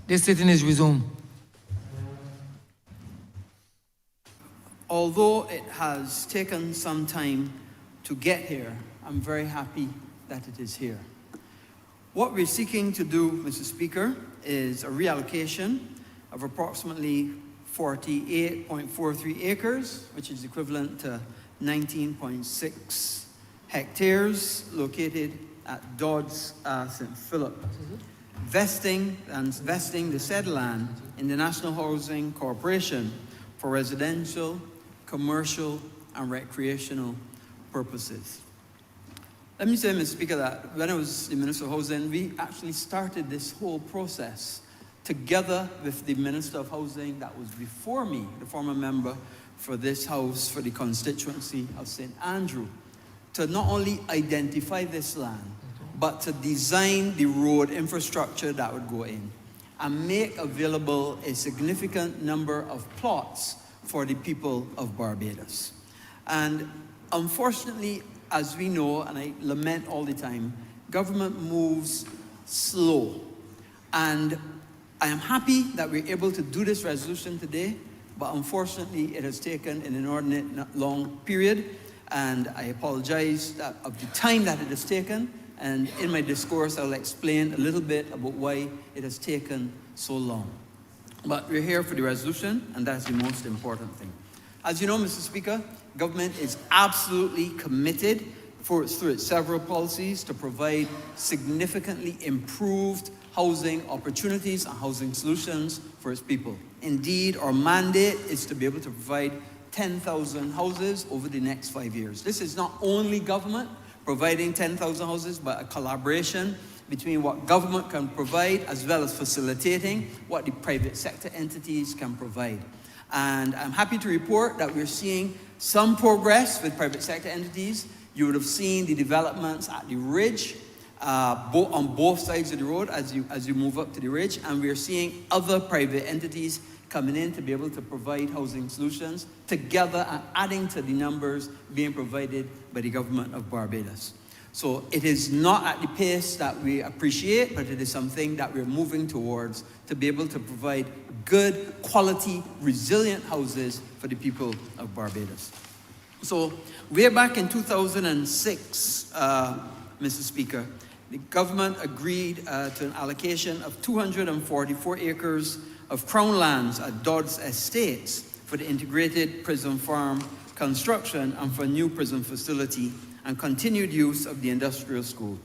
This sitting is resumed. Although it has taken some time to get here, I'm very happy that it is here. What we're seeking to do, Mr. Speaker, is a reallocation of approximately 48.43 acres, which is equivalent to 19.6 hectares, located at Dodds, St. Philip, vesting the said land in the National Housing Corporation for residential, commercial, and recreational purposes. Let me say, Mr. Speaker, that when I was the Minister of Housing, we actually started this whole process together with the Minister of Housing that was before me, the former member for this House for the constituency of St. Andrew, to not only identify this land, but to design the road infrastructure that would go in and make available a significant number of plots for the people of Barbados. And unfortunately, as we know, and I lament all the time, government moves slow. And I am happy that we're able to do this resolution today, but unfortunately it has taken an inordinate long period, and I apologize of the time that it has taken, and in my discourse I'll explain a little bit about why it has taken so long. But we're here for the resolution, and that's the most important thing. As you know, Mr. Speaker, government is absolutely committed through its several policies to provide significantly improved housing opportunities and housing solutions for its people. Indeed, our mandate is to be able to provide 10,000 houses over the next 5 years. This is not only government providing 10,000 houses, but a collaboration between what government can provide as well as facilitating what the private sector entities can provide. And I'm happy to report that we're seeing some progress with private sector entities. You would have seen the developments at the ridge, on both sides of the road as you move up to the ridge, and we're seeing other private entities coming in to be able to provide housing solutions together and adding to the numbers being provided by the government of Barbados. So it is not at the pace that we appreciate, but it is something that we're moving towards to be able to provide good, quality, resilient houses for the people of Barbados. So way back in 2006, Mr. Speaker, the government agreed to an allocation of 244 acres of Crown lands at Dodds Estates for the integrated prison farm construction and for a new prison facility and continued use of the industrial school.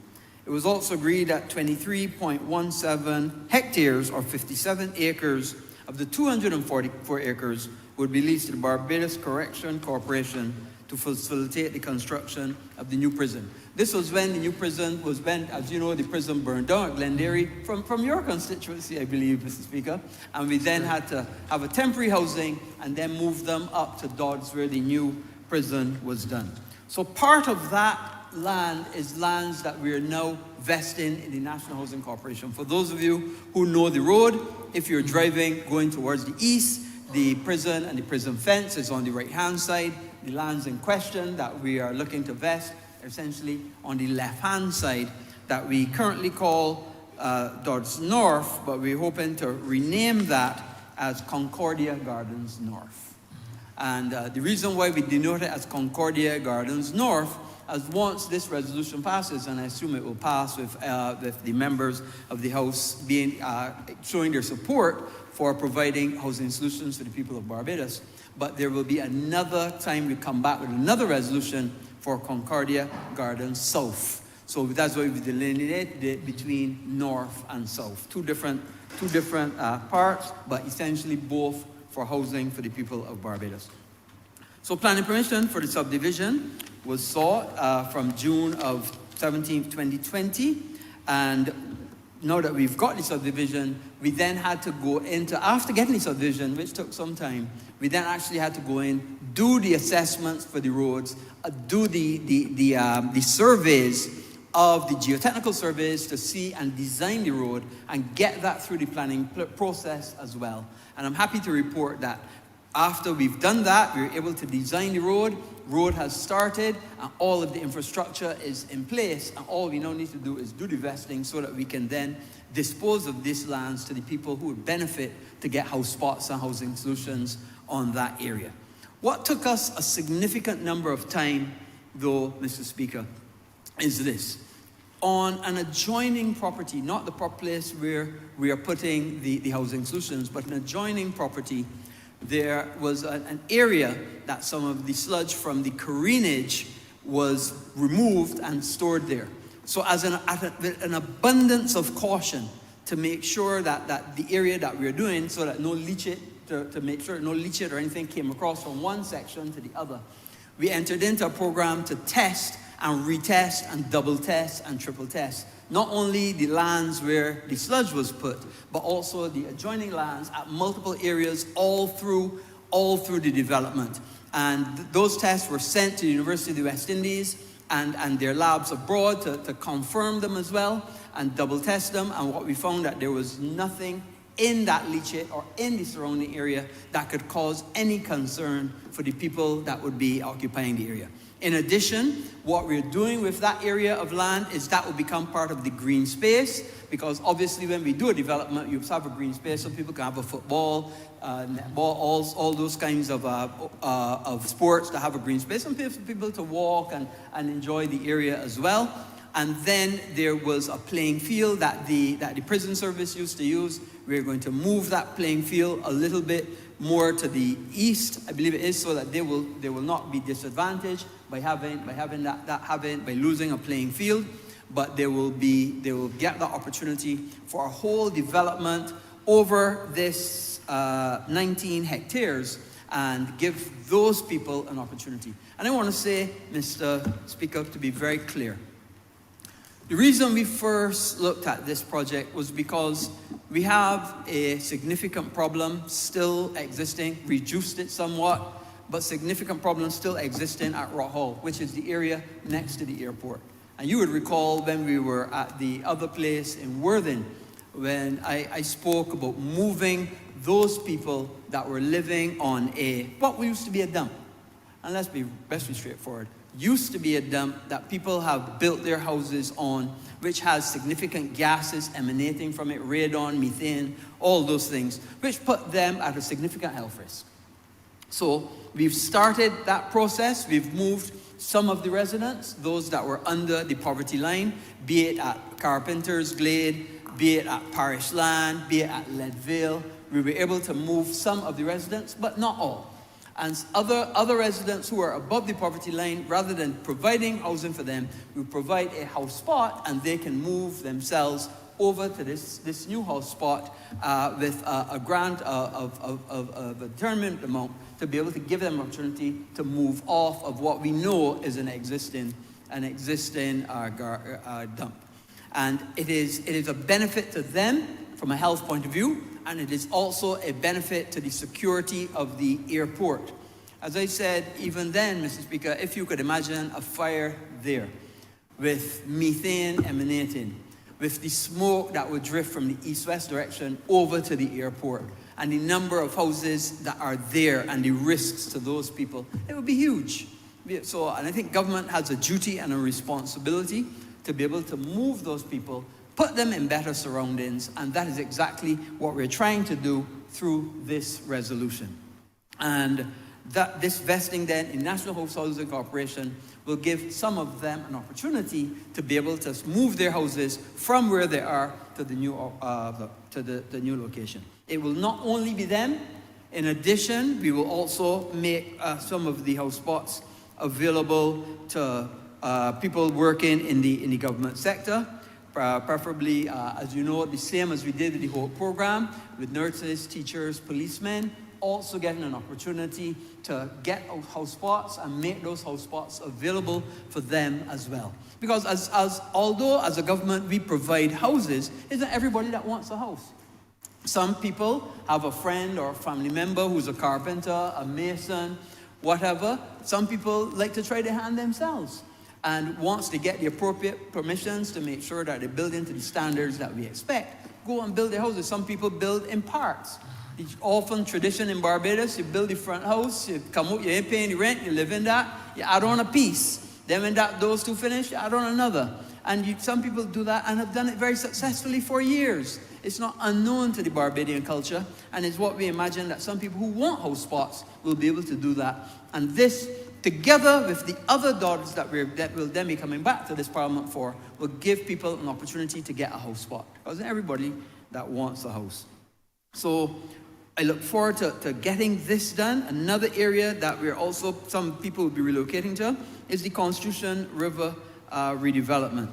It was also agreed that 23.17 hectares or 57 acres of the 244 acres would be leased to the Barbados Correction Corporation to facilitate the construction of the new prison. This was when the new prison was when, as you know, the prison burned down at Glenderry from your constituency, I believe, Mr. Speaker. And we then had to have a temporary housing and then move them up to Dodds where the new prison was done. So part of that land is lands that we are now vesting in the National Housing Corporation. For those of you who know the road, if you're driving going towards the east, the prison and the prison fence is on the right-hand side. The lands in question that we are looking to vest are essentially on the left-hand side that we currently call Dodds North, but we're hoping to rename that as Concordia Gardens North. And the reason why we denote it as Concordia Gardens North, as once this resolution passes, and I assume it will pass with the members of the House being showing their support for providing housing solutions for the people of Barbados, but there will be another time we come back with another resolution for Concordia Gardens South. So that's why we delineate it between North and South. Two different parts, but essentially both for housing for the people of Barbados. So planning permission for the subdivision was sought from June of 17th, 2020. And now that we've got the subdivision, we then had to go into, after getting the subdivision, which took some time, we then actually had to go in, do the assessments for the roads, do the surveys of the geotechnical surveys to see and design the road and get that through the planning process as well. And I'm happy to report that after we've done that, we were able to design the road, road has started and all of the infrastructure is in place, and all we now need to do is do the vesting so that we can then dispose of these lands to the people who would benefit to get house spots and housing solutions on that area. What took us a significant number of time, though, Mr. Speaker, is this. On an adjoining property, not the place where we are putting the housing solutions, but an adjoining property, there was an area that some of the sludge from the careenage was removed and stored there. So as an abundance of caution to make sure that the area that we're doing, so that no leachate, to make sure no leachate or anything came across from one section to the other, we entered into a program to test and retest and double test and triple test. Not only the lands where the sludge was put, but also the adjoining lands at multiple areas all through the development. And those tests were sent to the University of the West Indies and their labs abroad to confirm them as well and double test them. And what we found, that there was nothing in that leachate or in the surrounding area that could cause any concern for the people that would be occupying the area. In addition, what we're doing with that area of land is that will become part of the green space, because obviously when we do a development, you have a green space so people can have a football, netball, all those kinds of sports that have a green space, and people to walk and enjoy the area as well. And then there was a playing field that the prison service used to use. We're going to move that playing field a little bit more to the east, I believe it is, so that they will not be disadvantaged by losing a playing field, but they will get the opportunity for a whole development over this 19 hectares and give those people an opportunity. And I want to say, Mr. Speaker, to be very clear, the reason we first looked at this project was because we have a significant problem still existing, reduced it somewhat, but significant problem still existing at Rock Hall, which is the area next to the airport. And you would recall when we were at the other place in Worthing, when I spoke about moving those people that were living on what used to be a dump. And let's be straightforward. Used to be a dump that people have built their houses on, which has significant gases emanating from it, radon, methane, all those things, which put them at a significant health risk. So we've started that process. We've moved some of the residents, those that were under the poverty line, be it at Carpenter's Glade, be it at Parish Land, be it at Leadvale. We were able to move some of the residents, but not all. And other residents who are above the poverty line, rather than providing housing for them, we provide a house spot, and they can move themselves over to this new house spot with a grant of a determined amount to be able to give them an opportunity to move off of what we know is an existing dump. And it is a benefit to them from a health point of view, and it is also a benefit to the security of the airport. As I said, even then, Mr. Speaker, if you could imagine a fire there with methane emanating, with the smoke that would drift from the east-west direction over to the airport, and the number of houses that are there and the risks to those people, it would be huge. So, and I think government has a duty and a responsibility to be able to move those people, put them in better surroundings, and that is exactly what we're trying to do through this resolution. And that this vesting then in National Housing Corporation will give some of them an opportunity to be able to move their houses from where they are to the new location. It will not only be them. In addition, we will also make some of the house spots available to people working in the government sector. Preferably, as you know, the same as we did with the whole program, with nurses, teachers, policemen, also getting an opportunity to get house spots and make those house spots available for them as well. Because although as a government we provide houses, isn't everybody that wants a house? Some people have a friend or a family member who's a carpenter, a mason, whatever. Some people like to try their hand themselves and wants to get the appropriate permissions to make sure that they build into the standards that we expect. Go and build their houses. Some people build in parts. It's often tradition in Barbados, you build the front house, you come out, you ain't paying the rent, you live in that, you add on a piece. Then when those two finish, you add on another. And some people do that and have done it very successfully for years. It's not unknown to the Barbadian culture, and it's what we imagine that some people who want house spots will be able to do that. And this, together with the other dots that we'll then be coming back to this Parliament for, will give people an opportunity to get a house spot. Because everybody that wants a house. So I look forward to getting this done. Another area that some people will be relocating to is the Constitution River redevelopment.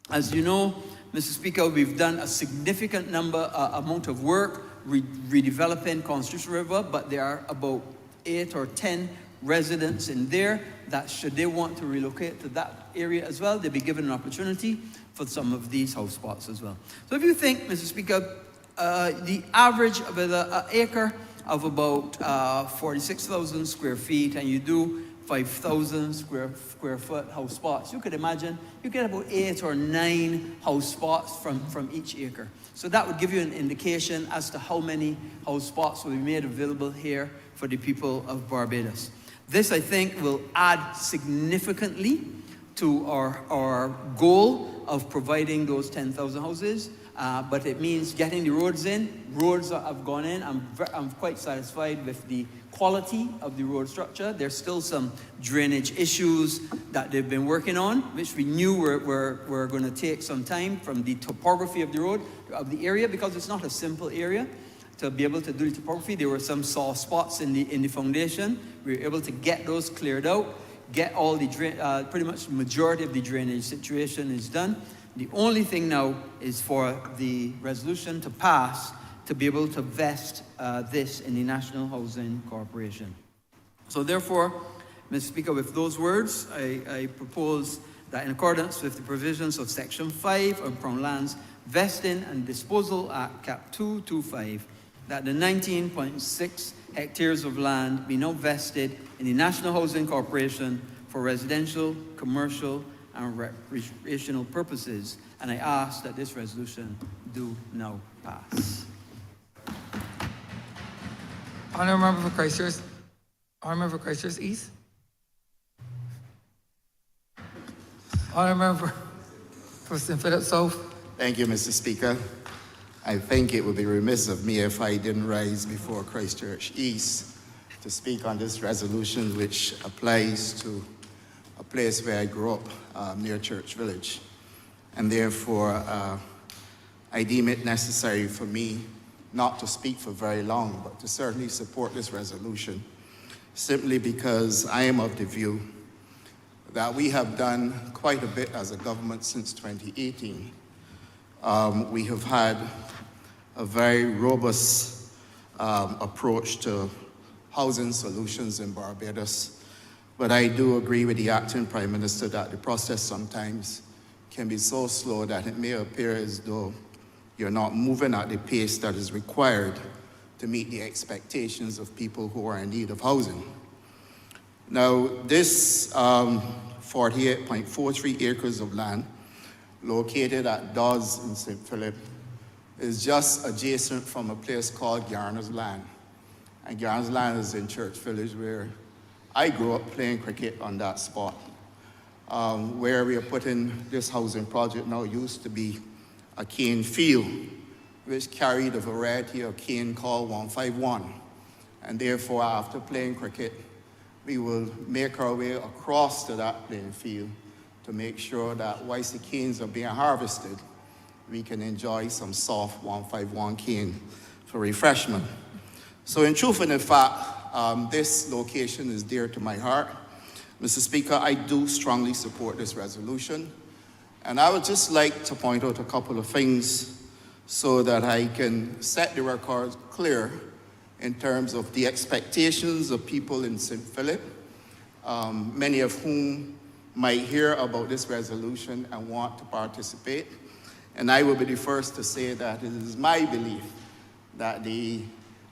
As you know, Mr. Speaker, we've done a significant amount of work redeveloping Constitution River, but there are about 8 or 10 residents in there that, should they want to relocate to that area as well, they'll be given an opportunity for some of these house spots as well. So if you think, Mr. Speaker, the average of an acre of about 46,000 square feet, and you do 5,000 square foot house spots, you could imagine you get about 8 or 9 house spots from each acre. So that would give you an indication as to how many house spots will be made available here for the people of Barbados. This, I think, will add significantly to our goal of providing those 10,000 houses. But it means getting the roads in. Roads have gone in. I'm quite satisfied with the quality of the road structure. There's still some drainage issues that they've been working on, which we knew were going to take some time from the topography of the road, of the area, because it's not a simple area to be able to do the topography. There were some soft spots in the foundation. We were able to get those cleared out, get all the pretty much the majority of the drainage situation is done. The only thing now is for the resolution to pass to be able to vest this in the National Housing Corporation. So therefore, Mr. Speaker, with those words, I propose that in accordance with the provisions of Section 5 of Crown Lands Vesting and Disposal Act, Cap 225, that the 19.6 hectares of land be now vested in the National Housing Corporation for residential, commercial, and recreational purposes, and I ask that this resolution do now pass. Honourable Member for Christchurch. Honourable for Christchurch East. Honourable Member for St. Philip South. Thank you, Mr. Speaker. I think it would be remiss of me if I didn't rise before Christchurch East to speak on this resolution, which applies to a place where I grew up, near Church Village. And therefore, I deem it necessary for me not to speak for very long, but to certainly support this resolution, simply because I am of the view that we have done quite a bit as a government since 2018. We have had a very robust approach to housing solutions in Barbados. But I do agree with the acting Prime Minister that the process sometimes can be so slow that it may appear as though you're not moving at the pace that is required to meet the expectations of people who are in need of housing. Now, this 48.43 acres of land located at Dawes in St. Philip is just adjacent from a place called Garner's Land. And Garner's Land is in Church Village, where I grew up playing cricket on that spot. Where we are putting this housing project now used to be a cane field, which carried a variety of cane called 151. And therefore, after playing cricket, we will make our way across to that playing field to make sure that whilst the canes are being harvested, we can enjoy some soft 151 cane for refreshment. So in truth and in fact, this location is dear to my heart. Mr. Speaker, I do strongly support this resolution. And I would just like to point out a couple of things so that I can set the record clear in terms of the expectations of people in St. Philip, many of whom might hear about this resolution and want to participate. And I will be the first to say that it is my belief that the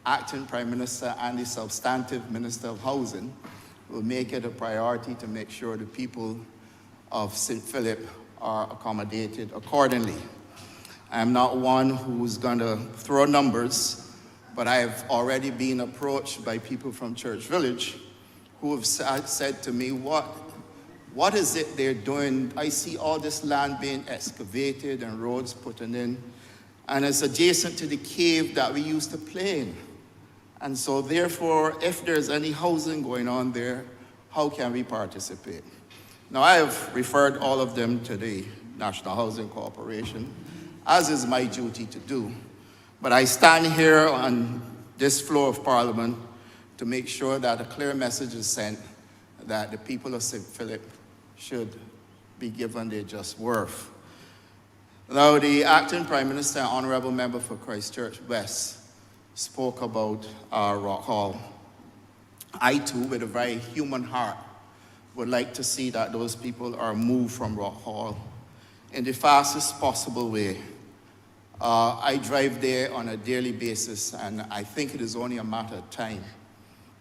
acting Prime Minister and the substantive Minister of Housing will make it a priority to make sure the people of St. Philip are accommodated accordingly. I'm not one who's going to throw numbers, but I have already been approached by people from Church Village who have said to me, what is it they're doing? I see all this land being excavated and roads put in, and it's adjacent to the cave that we used to play in. And so therefore, if there's any housing going on there, how can we participate? Now, I have referred all of them to the National Housing Corporation, as is my duty to do. But I stand here on this floor of Parliament to make sure that a clear message is sent that the people of St. Philip should be given their just worth. Now, the acting Prime Minister and Honourable Member for Christchurch West spoke about Rock Hall. I too, with a very human heart, would like to see that those people are moved from Rock Hall in the fastest possible way. I drive there on a daily basis, and I think it is only a matter of time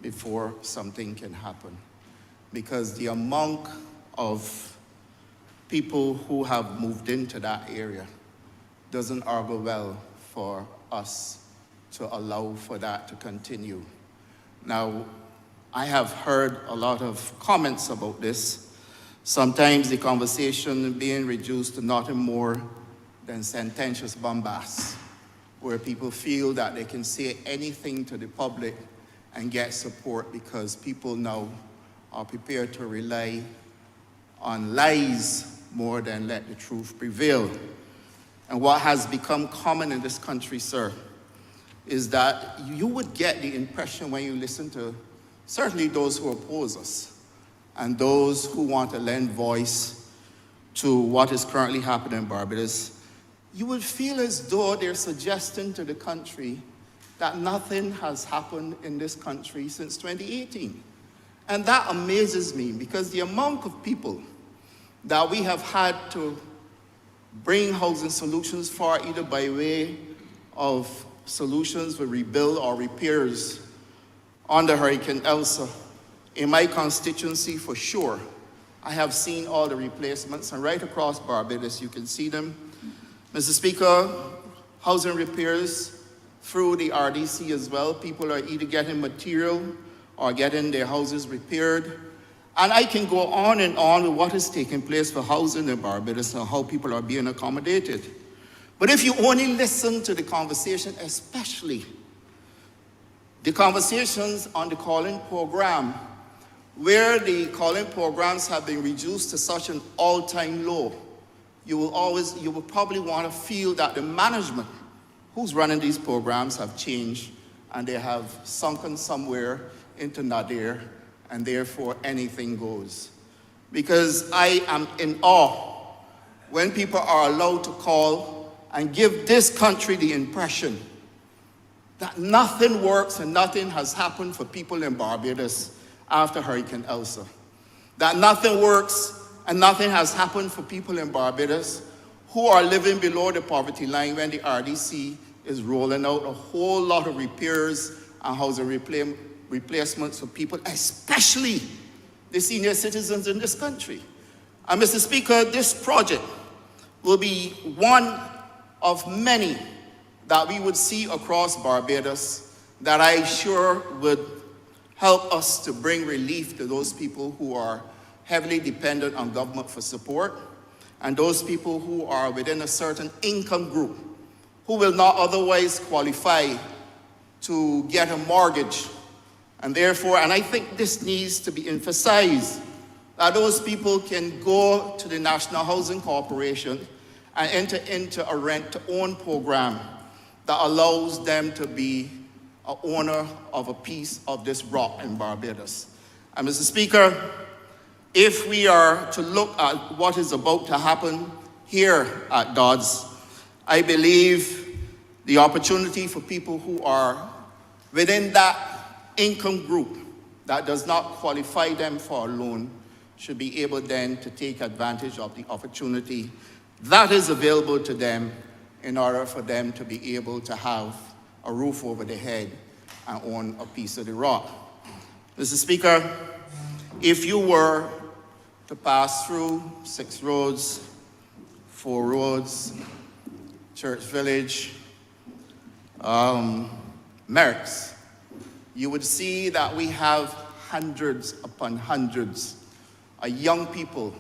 before something can happen. Because the amount of people who have moved into that area doesn't augur well for us to allow for that to continue. Now, I have heard a lot of comments about this. Sometimes the conversation being reduced to nothing more than sententious bombast, where people feel that they can say anything to the public and get support because people now are prepared to rely on lies more than let the truth prevail. And what has become common in this country, sir, is that you would get the impression when you listen to certainly those who oppose us and those who want to lend voice to what is currently happening in Barbados, you would feel as though they're suggesting to the country that nothing has happened in this country since 2018. And that amazes me, because the amount of people that we have had to bring housing solutions for, either by way of solutions with rebuild or repairs under Hurricane Elsa, in my constituency for sure, I have seen all the replacements, and right across Barbados you can see them. Mr. Speaker, housing repairs through the RDC as well. People are either getting material or getting their houses repaired. And I can go on and on with what is taking place for housing in Barbados and how people are being accommodated. But if you only listen to the conversation, especially the conversations on the calling program, where the calling programs have been reduced to such an all-time low, you will probably want to feel that the management who's running these programs have changed, and they have sunken somewhere into nadir, and therefore anything goes. Because I am in awe when people are allowed to call and give this country the impression that nothing works and nothing has happened for people in Barbados after Hurricane Elsa. That nothing works and nothing has happened for people in Barbados who are living below the poverty line when the RDC is rolling out a whole lot of repairs and housing replacements for people, especially the senior citizens in this country. And Mr. Speaker, this project will be one of many that we would see across Barbados that I sure would help us to bring relief to those people who are heavily dependent on government for support, and those people who are within a certain income group who will not otherwise qualify to get a mortgage. And therefore, and I think this needs to be emphasized, that those people can go to the National Housing Corporation and enter into a rent-to-own program that allows them to be an owner of a piece of this rock in Barbados. And Mr. Speaker, if we are to look at what is about to happen here at Dodds, I believe the opportunity for people who are within that income group that does not qualify them for a loan should be able then to take advantage of the opportunity that is available to them in order for them to be able to have a roof over their head and own a piece of the rock. Mr. Speaker, if you were to pass through 6 roads, 4 roads, Church Village, Merrick's, you would see that we have hundreds upon hundreds of young people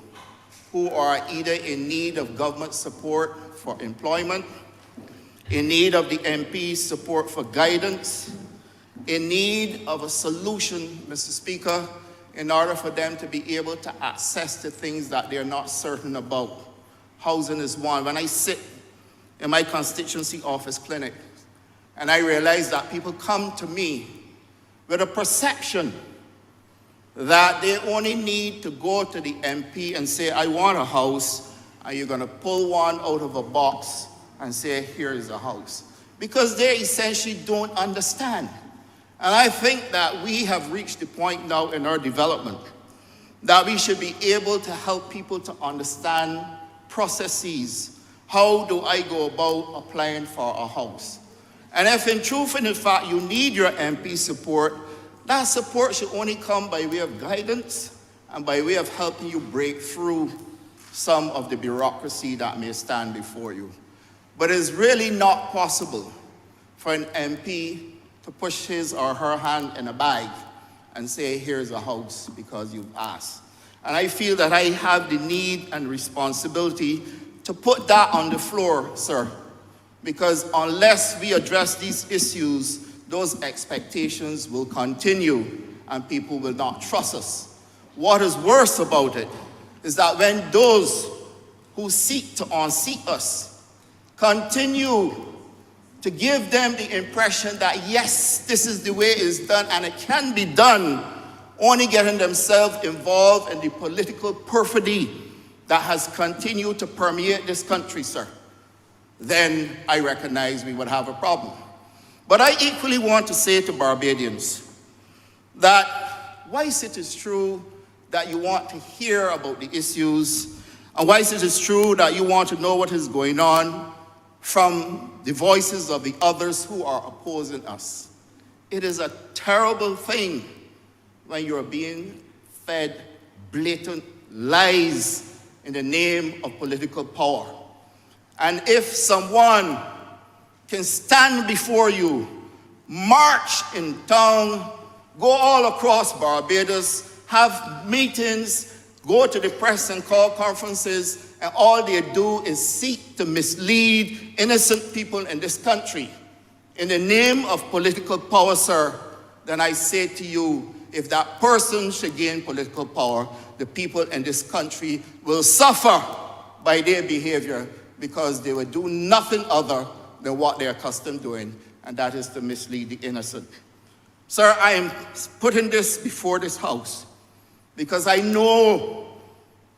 who are either in need of government support for employment, in need of the MP's support for guidance, in need of a solution, Mr. Speaker, in order for them to be able to access the things that they're not certain about. Housing is one. When I sit in my constituency office clinic and I realize that people come to me with a perception that they only need to go to the MP and say, I want a house, and you're going to pull one out of a box and say, here is a house. Because they essentially don't understand. And I think that we have reached the point now in our development that we should be able to help people to understand processes. How do I go about applying for a house? And if in truth and in fact you need your MP support, that support should only come by way of guidance and by way of helping you break through some of the bureaucracy that may stand before you. But it's really not possible for an MP to push his or her hand in a bag and say, here's a house because you've asked. And I feel that I have the need and responsibility to put that on the floor, sir, because unless we address these issues, those expectations will continue and people will not trust us. What is worse about it is that when those who seek to unseat us continue to give them the impression that, yes, this is the way it's done and it can be done, only getting themselves involved in the political perfidy that has continued to permeate this country, sir, then I recognize we would have a problem. But I equally want to say to Barbadians that whilst it is true that you want to hear about the issues, and whilst it is true that you want to know what is going on from the voices of the others who are opposing us, it is a terrible thing when you're being fed blatant lies in the name of political power. And if someone can stand before you, march in town, go all across Barbados, have meetings, go to the press and call conferences, and all they do is seek to mislead innocent people in this country in the name of political power, sir, then I say to you, if that person should gain political power, the people in this country will suffer by their behavior because they will do nothing other than what they're accustomed doing, and that is to mislead the innocent. Sir, I am putting this before this House because I know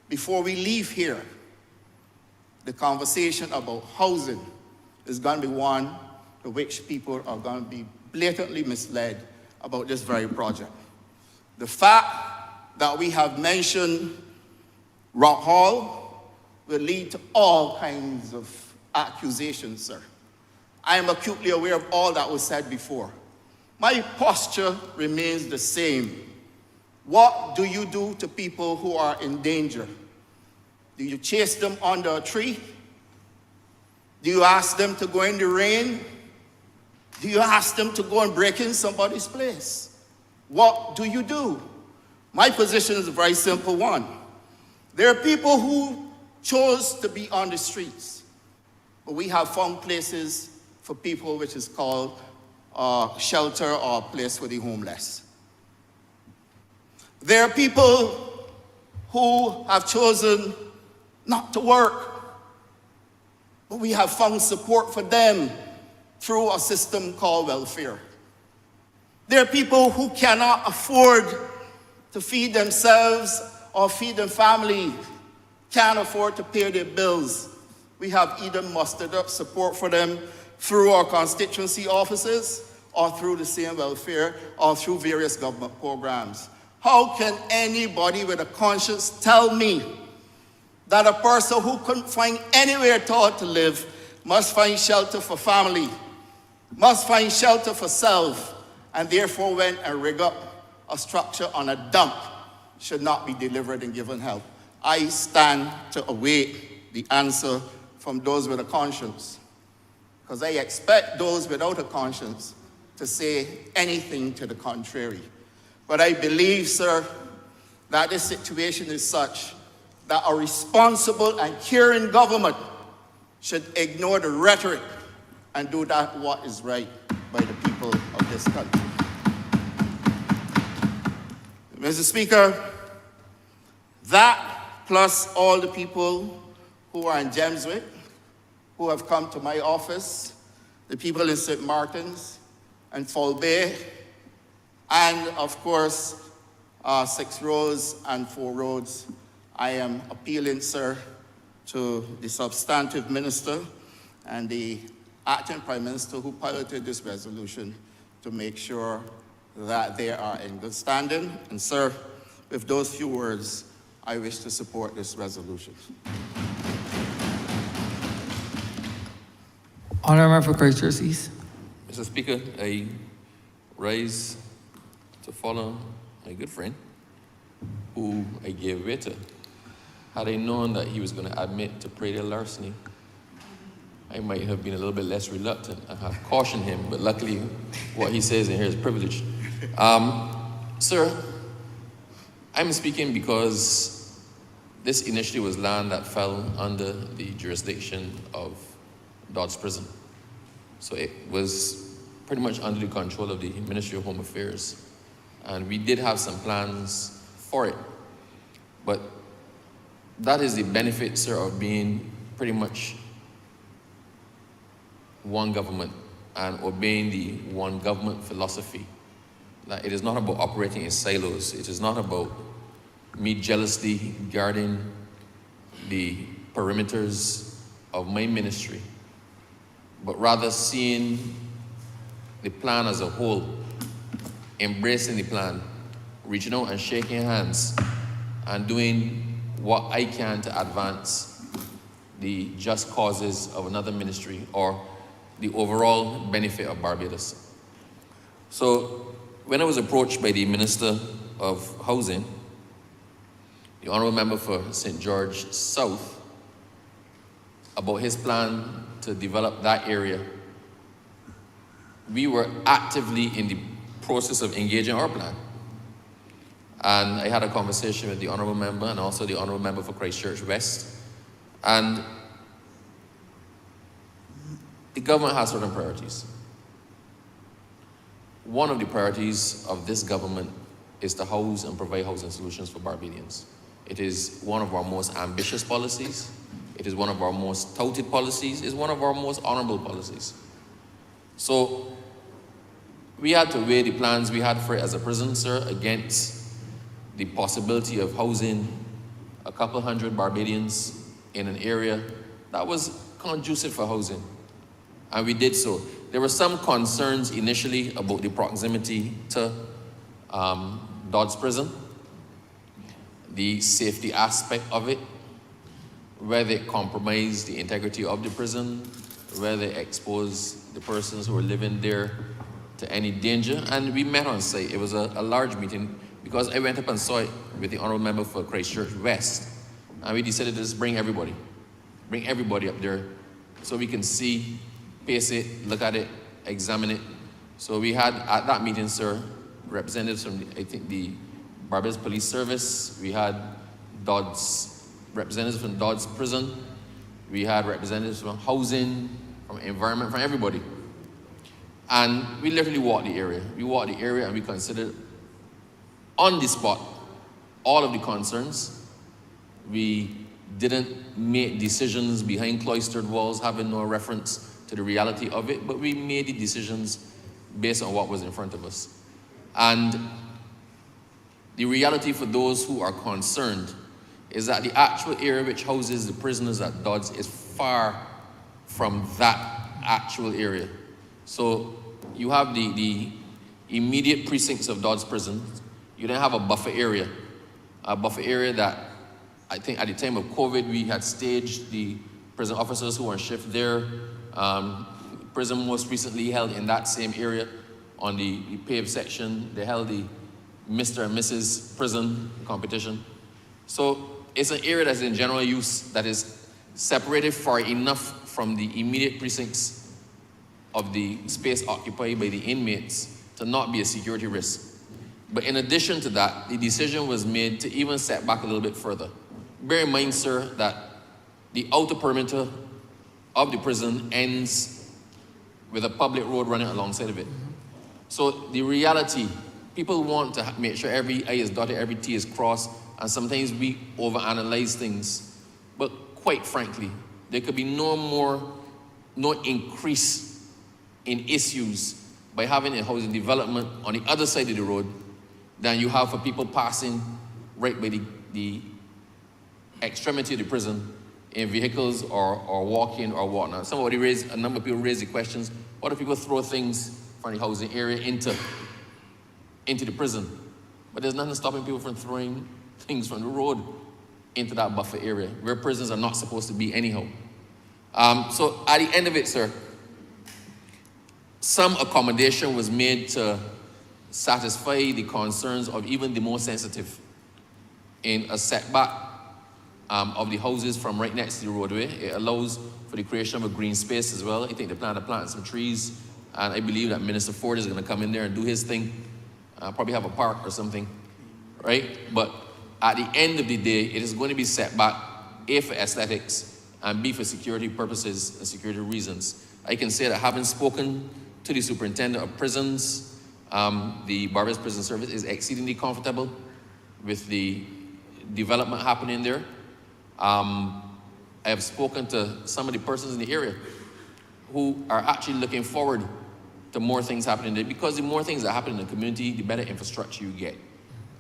before we leave here, the conversation about housing is going to be one to which people are going to be blatantly misled about this very project. The fact that we have mentioned Rock Hall will lead to all kinds of accusations, sir. I am acutely aware of all that was said before. My posture remains the same. What do you do to people who are in danger? Do you chase them under a tree? Do you ask them to go in the rain? Do you ask them to go and break in somebody's place? What do you do? My position is a very simple one. There are people who chose to be on the streets, but we have found places for people which is called shelter or a place for the homeless. There are people who have chosen not to work, but we have found support for them through a system called welfare. There are people who cannot afford to feed themselves or feed their family, can't afford to pay their bills. We have either mustered up support for them through our constituency offices or through the same welfare or through various government programs. How can anybody with a conscience tell me that a person who couldn't find anywhere at all to live must find shelter for family, must find shelter for self, and therefore went and rig up a structure on a dump should not be delivered and given help? I stand to await the answer from those with a conscience, because I expect those without a conscience to say anything to the contrary. But I believe, sir, that this situation is such that a responsible and caring government should ignore the rhetoric and do that what is right by the people of this country. Mr. Speaker, that plus all the people who are in Gemswick, who have come to my office, the people in St. Martin's and Fall Bay, and of course, 6 Roads and 4 Roads, I am appealing, sir, to the substantive minister and the acting prime minister who piloted this resolution to make sure that they are in good standing. And sir, with those few words, I wish to support this resolution. Honourable Member for Christchurch East. Mr. Speaker, I rise to follow my good friend, who I gave way to. Had I known that he was going to admit to predial larceny, I might have been a little bit less reluctant and have cautioned him, but luckily what he says in here is privilege. Sir, I'm speaking because this initially was land that fell under the jurisdiction of Dodds Prison. So it was pretty much under the control of the Ministry of Home Affairs. And we did have some plans for it. But that is the benefit, sir, of being pretty much one government and obeying the one government philosophy. That it is not about operating in silos. It is not about me jealously guarding the perimeters of my ministry, but rather seeing the plan as a whole, embracing the plan, reaching out and shaking hands, and doing what I can to advance the just causes of another ministry or the overall benefit of Barbados. So when I was approached by the Minister of Housing, the Honourable Member for St. George South, about his plan to develop that area, we were actively in the process of engaging our plan. And I had a conversation with the Honourable Member and also the Honourable Member for Christchurch West. And the government has certain priorities. One of the priorities of this government is to house and provide housing solutions for Barbadians. It is one of our most ambitious policies. It is one of our most touted policies. It's one of our most honourable policies. So we had to weigh the plans we had for it as a prison, sir, against the possibility of housing a couple hundred Barbadians in an area that was conducive for housing. And we did so. There were some concerns initially about the proximity to Dodds Prison, the safety aspect of it, whether it compromised the integrity of the prison, whether it exposed the persons who were living there to any danger. And we met on site. It was a large meeting because I went up and saw it with the Honourable Member for Christchurch West. And we decided to just bring everybody up there so we can see, pace it, look at it, examine it. So we had at that meeting, sir, representatives from, I think, the Barbados Police Service. We had representatives from Dodds Prison. We had representatives from housing, from environment, from everybody. And we literally walked the area. We walked the area and we considered on the spot all of the concerns. We didn't make decisions behind cloistered walls, having no reference to the reality of it, but we made the decisions based on what was in front of us. And the reality for those who are concerned is that the actual area which houses the prisoners at Dodds is far from that actual area. So you have the immediate precincts of Dodds Prison. You then have a buffer area that I think at the time of COVID, we had staged the prison officers who were on shift there. Prison most recently held in that same area on the paved section. They held the Mr. and Mrs. Prison competition. So it's an area that's in general use that is separated far enough from the immediate precincts of the space occupied by the inmates to not be a security risk. But in addition to that, the decision was made to even set back a little bit further. Bear in mind, sir, that the outer perimeter of the prison ends with a public road running alongside of it. So the reality, people want to make sure every I is dotted, every T is crossed, and sometimes we overanalyze things. But quite frankly, there could be no increase in issues by having a housing development on the other side of the road than you have for people passing right by the extremity of the prison in vehicles or walking or whatnot. A number of people raised the questions, what if people throw things from the housing area into the prison? But there's nothing stopping people from throwing things from the road into that buffer area, where prisons are not supposed to be anyhow. So at the end of it, sir, some accommodation was made to satisfy the concerns of even the more sensitive in a setback of the houses from right next to the roadway. It allows for the creation of a green space as well. I think they plan to plant some trees, and I believe that Minister Ford is going to come in there and do his thing, probably have a park or something, right? But at the end of the day, it is going to be set back, A, for aesthetics, and B, for security purposes and security reasons. I can say that having spoken to the superintendent of prisons, the Barbados Prison Service is exceedingly comfortable with the development happening there. I have spoken to some of the persons in the area who are actually looking forward to more things happening there, because the more things that happen in the community, the better infrastructure you get.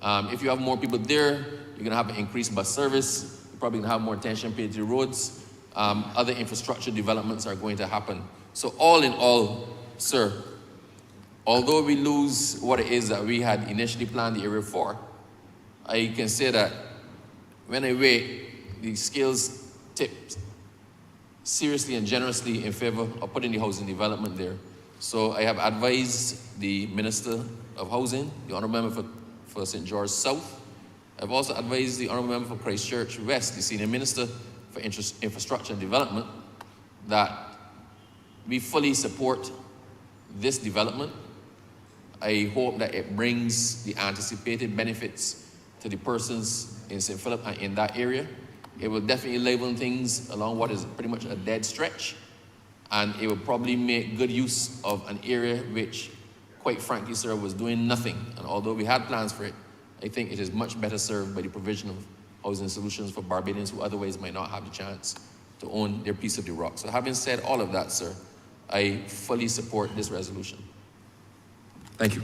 If you have more people there, you're going to have an increased bus service. You're probably going to have more attention paid to the roads. Other infrastructure developments are going to happen. So all in all, sir, although we lose what it is that we had initially planned the area for, I can say that when I weigh the scales tipped seriously and generously in favor of putting the housing development there. So I have advised the Minister of Housing, the Honourable Member for St. George South. I've also advised the Honourable Member for Christchurch West, the Senior Minister for Infrastructure and Development, that we fully support this development. I hope that it brings the anticipated benefits to the persons in St. Philip and in that area. It will definitely level things along what is pretty much a dead stretch, and it will probably make good use of an area which, quite frankly, sir, was doing nothing. And although we had plans for it, I think it is much better served by the provision of housing solutions for Barbadians who otherwise might not have the chance to own their piece of the rock. So having said all of that, sir, I fully support this resolution. Thank you.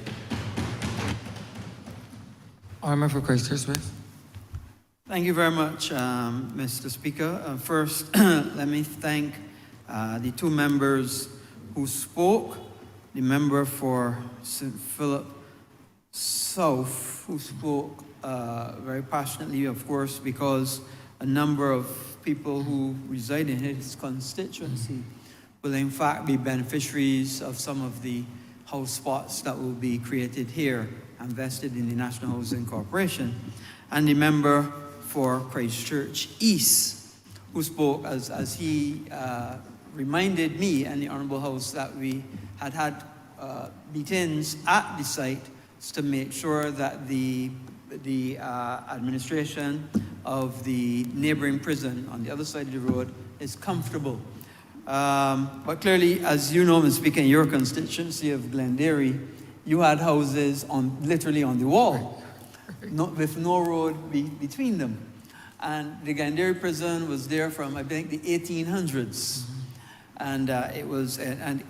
Honourable for Christchurch West. Thank you very much, Mr. Speaker. First, let me thank the two members who spoke. The member for St. Philip South, who spoke very passionately, of course, because a number of people who reside in his constituency will in fact be beneficiaries of some of the house spots that will be created here and vested in the National Housing Corporation. And the member for Christchurch East, who spoke as he reminded me and the Honourable House that we had meetings at the site to make sure that the administration of the neighbouring prison on the other side of the road is comfortable. But clearly, as you know, Mr. Speaker, in your constituency of Glenderry, you had houses literally on the wall, with no road between them. And the Glenderry prison was there from, I think, the 1800s. And it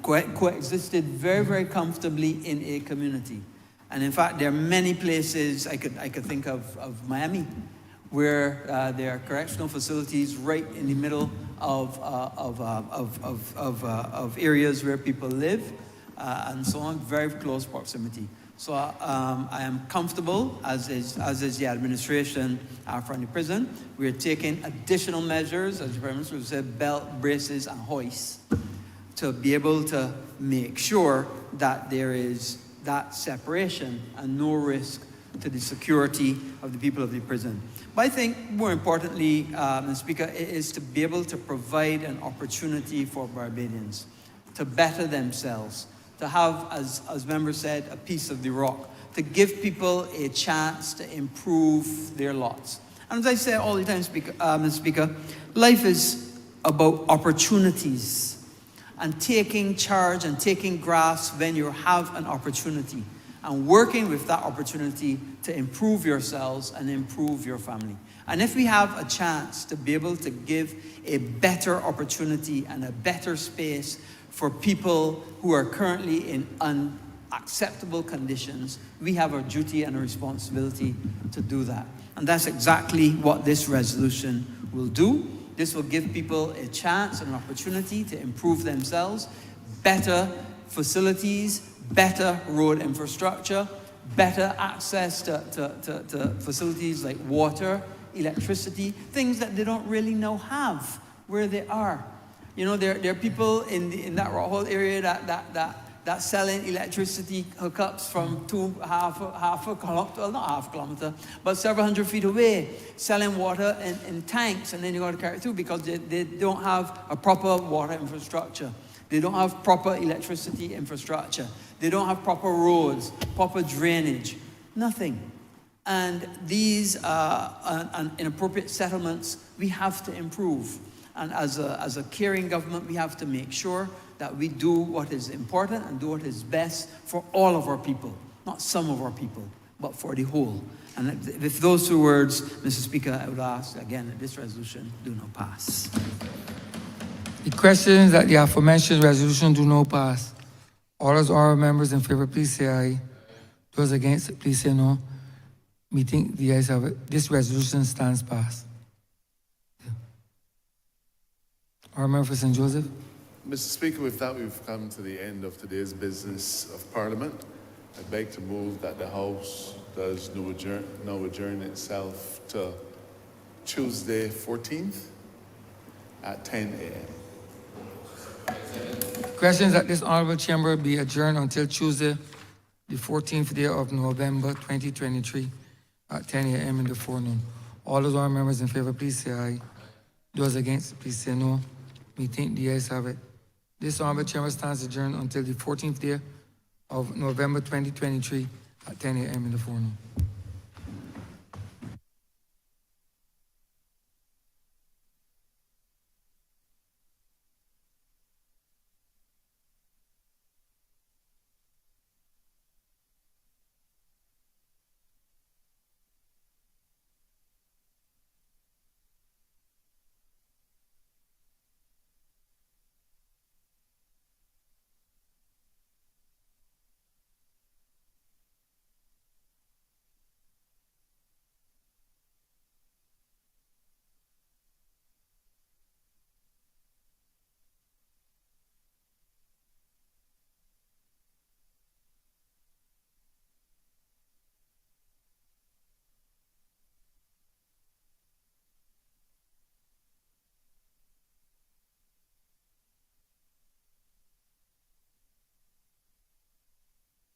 coexisted very, very comfortably in a community. And in fact, there are many places I could think of Miami, where there are correctional facilities right in the middle of areas where people live, and so on, very close proximity. So I am comfortable, as is the administration from the prison. We are taking additional measures, as the Prime Minister said, belt, braces, and hoists, to be able to make sure that there is that separation and no risk to the security of the people of the prison. But I think more importantly, Mr. Speaker, it is to be able to provide an opportunity for Barbadians to better themselves, to have, as members said, a piece of the rock, to give people a chance to improve their lots. And as I say all the time, Mr. Speaker, life is about opportunities and taking charge and taking grasp when you have an opportunity and working with that opportunity to improve yourselves and improve your family. And if we have a chance to be able to give a better opportunity and a better space for people who are currently in unacceptable conditions, we have a duty and a responsibility to do that. And that's exactly what this resolution will do. This will give people a chance and an opportunity to improve themselves, better facilities, better road infrastructure, better access to facilities like water, electricity, things that they don't really know have where they are. You know, there are people in that whole area that selling electricity hookups from half a kilometer, well, not half a kilometer, but several hundred feet away, selling water in tanks, and then you got to carry it through because they don't have a proper water infrastructure. They don't have proper electricity infrastructure. They don't have proper roads, proper drainage, nothing. And these inappropriate settlements, we have to improve. And as a caring government, we have to make sure that we do what is important and do what is best for all of our people, not some of our people, but for the whole. And with those 2 words, Mr. Speaker, I would ask again that this resolution do not pass. The questions that the aforementioned resolution do not pass. All those honourable members in favor, please say aye. Those against, please say no. Meeting the ayes have it. This resolution stands passed. Honourable member for St. Joseph. Mr. Speaker, with that, we've come to the end of today's business of Parliament. I beg to move that the House does now adjourn itself to Tuesday 14th at 10 a.m. Questions that this honourable chamber be adjourned until Tuesday, the 14th day of November 2023 at 10 a.m. in the forenoon. All those honourable members in favor, please say aye. Those against, please say no. Meeting the ayes have it. This honourable chamber stands adjourned until the 14th day of November 2023 at 10 a.m. in the forenoon.